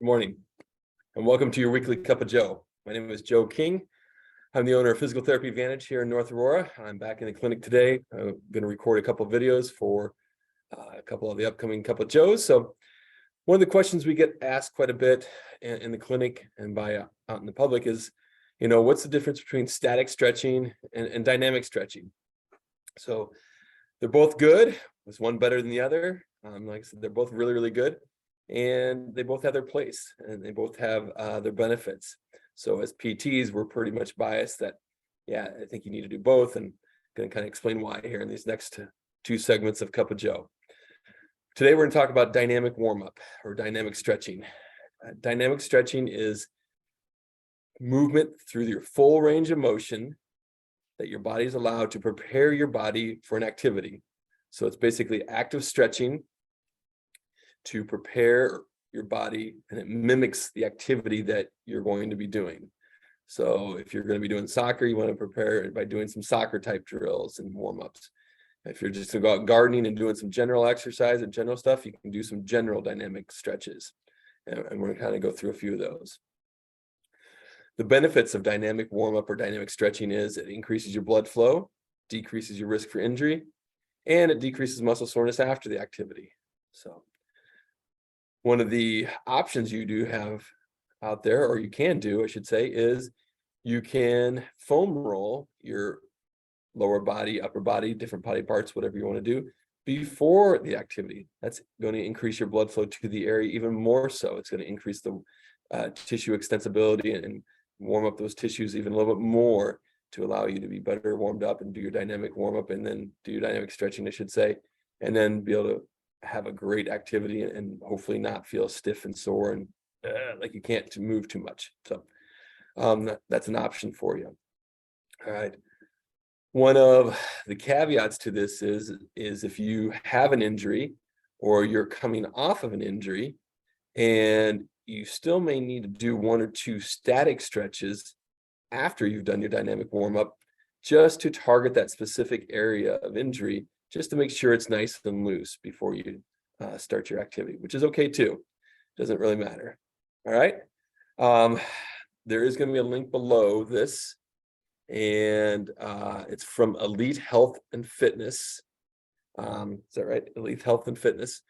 Good morning, and welcome to your weekly Cup of Joe. My name is Joe King. I'm the owner of Physical Therapy Advantage here in North Aurora. I'm back in the clinic today. I'm going to record a couple of videos for a couple of the upcoming Cup of Joes. So one of the questions we get asked quite a bit in the clinic and by out in the public is, what's the difference between static stretching and dynamic stretching? So they're both good. Is one better than the other? Like I said, they're both really, really good. And they both have their place and they both have their benefits. So as PTs, we're pretty much biased that, I think you need to do both, and going to kind of explain why here in these next two segments of Cup of Joe. Today, we're going to talk about dynamic warm-up or dynamic stretching. Dynamic stretching is movement through your full range of motion that your body is allowed to prepare your body for an activity. So it's basically active stretching to prepare your body, and it mimics the activity that you're going to be doing. So if you're going to be doing soccer, you want to prepare it by doing some soccer type drills and warm-ups. If you're just going to go out gardening and doing some general exercise and general stuff, you can do some general dynamic stretches. And we're going to kind of go through a few of those. The benefits of dynamic warm-up or dynamic stretching is it increases your blood flow, decreases your risk for injury, and it decreases muscle soreness after the activity. So one of the options you do have out there, or you can do, I should say, is you can foam roll your lower body, upper body, different body parts, whatever you want to do, before the activity. That's going to increase your blood flow to the area even more so. It's going to increase the tissue extensibility and warm up those tissues even a little bit more to allow you to be better warmed up and do your dynamic warm up and then do your dynamic stretching, I should say, and then be able to have a great activity and hopefully not feel stiff and sore and like you can't move too much. So that's an option for you. All right. One of the caveats to this is if you have an injury or you're coming off of an injury and you still may need to do one or two static stretches after you've done your dynamic warm-up just to target that specific area of injury, just to make sure it's nice and loose before you start your activity, which is okay too. Doesn't really matter. All right. There is going to be a link below this, and it's from Elite Health and Fitness. Is that right? Elite Health and Fitness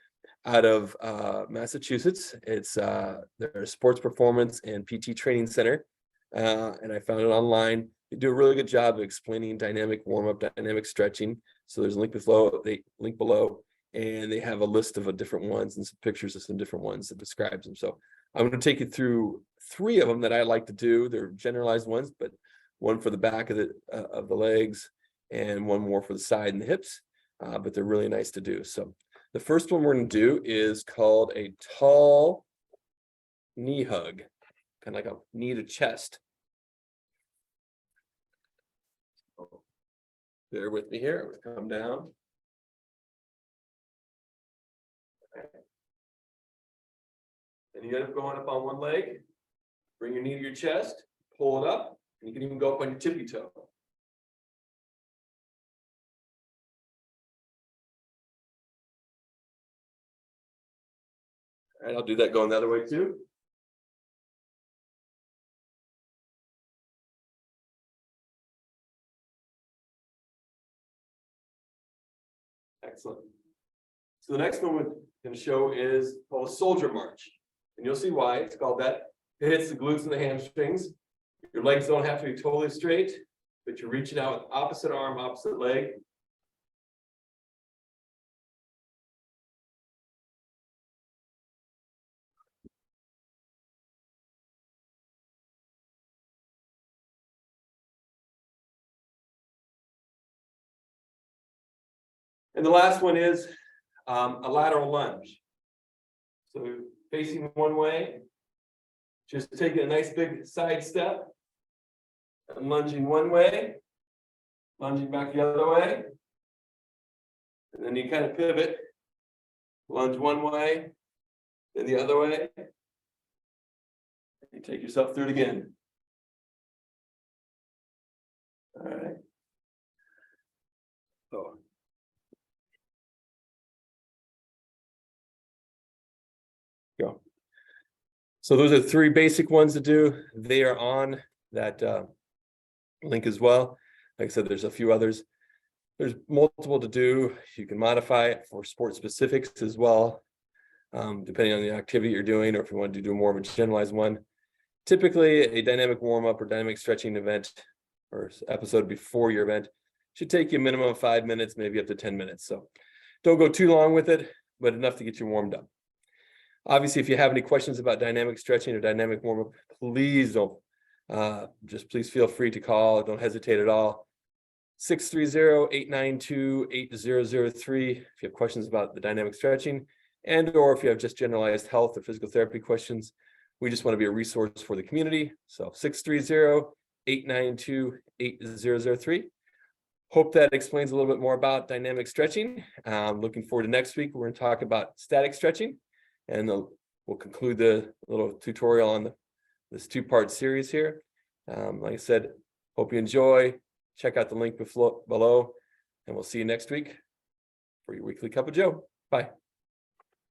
out of Massachusetts. It's their sports performance and PT training center. And I found it online. They do a really good job of explaining dynamic warm-up, dynamic stretching. So there's a link below, and they have a list of different ones and some pictures of some different ones that describes them. So I'm going to take you through three of them that I like to do. They're generalized ones, but one for the back of the legs and one more for the side and the hips. But they're really nice to do. So the first one we're going to do is called a tall knee hug, kind of like a knee to chest. Bear with me here. I'm going to come down. And you end up going up on one leg. Bring your knee to your chest, pull it up, and you can even go up on your tippy toe. All right, I'll do that going the other way too. Excellent. So the next one we're going to show is called a soldier march. And you'll see why it's called that. It hits the glutes and the hamstrings. Your legs don't have to be totally straight, but you're reaching out with opposite arm, opposite leg. And the last one is a lateral lunge. So facing one way, just taking a nice big side step, and lunging one way, lunging back the other way. And then you kind of pivot, lunge one way, then the other way. You take yourself through it again. All right. So go. So those are the three basic ones to do. They are on that link as well. Like I said, there's a few others. There's multiple to do. You can modify it for sport specifics as well, depending on the activity you're doing, or if you want to do more of a generalized one. Typically, a dynamic warm-up or dynamic stretching event or episode before your event should take you a minimum of 5 minutes, maybe up to 10 minutes. So don't go too long with it, but enough to get you warmed up. Obviously, if you have any questions about dynamic stretching or dynamic warm-up, please don't, please feel free to call. Don't hesitate at all. 630-892-8003 if you have questions about the dynamic stretching, and or if you have just generalized health or physical therapy questions. We just want to be a resource for the community. So 630-892-8003. Hope that explains a little bit more about dynamic stretching. Looking forward to next week. We're going to talk about static stretching, and we'll conclude the little tutorial on this two-part series here. Like I said, hope you enjoy. Check out the link below, and we'll see you next week for your Weekly Cup of Joe. Bye.